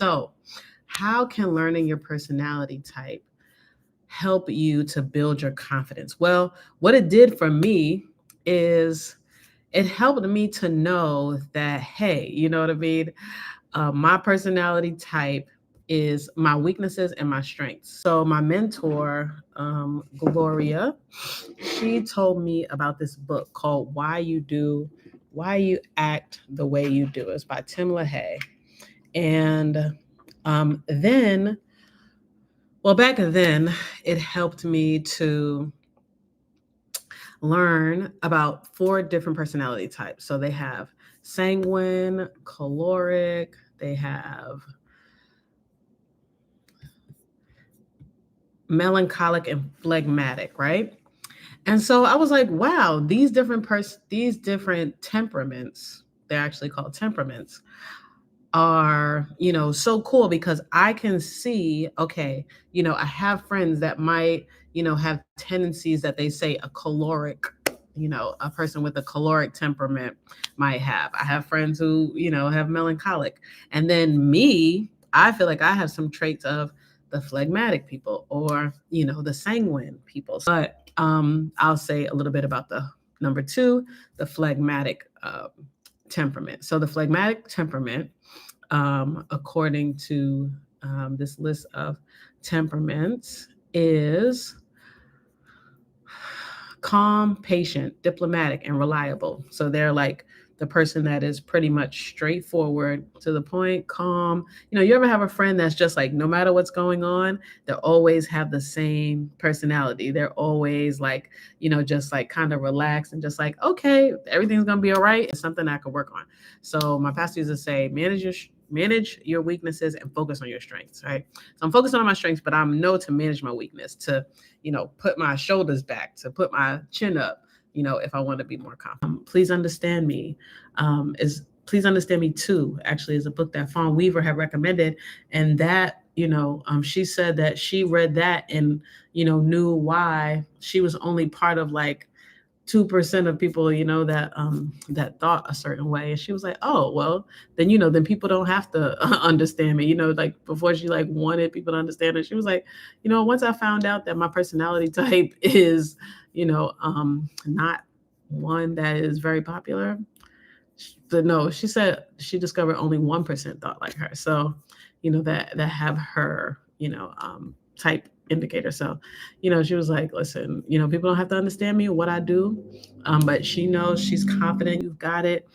So, how can learning your personality type help you to build your confidence? Well, what it did for me is it helped me to know that, hey, you know what I mean? My personality type is my weaknesses and my strengths. So, my mentor, Gloria, she told me about this book called Why You Act the Way You Do. It's by Tim LaHaye. And then, well, back then, it helped me to learn about four different personality types. So they have sanguine, caloric, they have melancholic, and phlegmatic, right? And so I was like, wow, these different temperaments, they're actually called temperaments, are, so cool because I can see, okay, I have friends that might, have tendencies that they say a caloric, a person with a caloric temperament might have. I have friends who, have melancholic. And then me, I feel like I have some traits of the phlegmatic people or, the sanguine people. But I'll say a little bit about the number two, the phlegmatic temperament. So the phlegmatic temperament, according to this list of temperaments, is calm, patient, diplomatic, and reliable. So they're like the person that is pretty much straightforward, to the point, calm. You ever have a friend that's just like, no matter what's going on, they always have the same personality. They're always like, just like kind of relaxed and just like, okay, everything's gonna be all right. It's something I could work on. So my pastor used to say, manage your weaknesses and focus on your strengths, right? So I'm focusing on my strengths, but I'm know to manage my weakness, to put my shoulders back, to put my chin up, if I want to be more confident. Please Understand Me is Please Understand Me Too, actually, is a book that Fawn Weaver had recommended. And that, she said that she read that and, knew why she was only part of like 2% of people, that thought a certain way. And she was like, oh, well, then, then people don't have to understand me, like before she like wanted people to understand her. She was like, once I found out that my personality type is, not one that is very popular. But no, she said she discovered only 1% thought like her. So, that have her, type indicator. So, she was like, listen, people don't have to understand me, what I do. But she knows, she's confident, you've got it.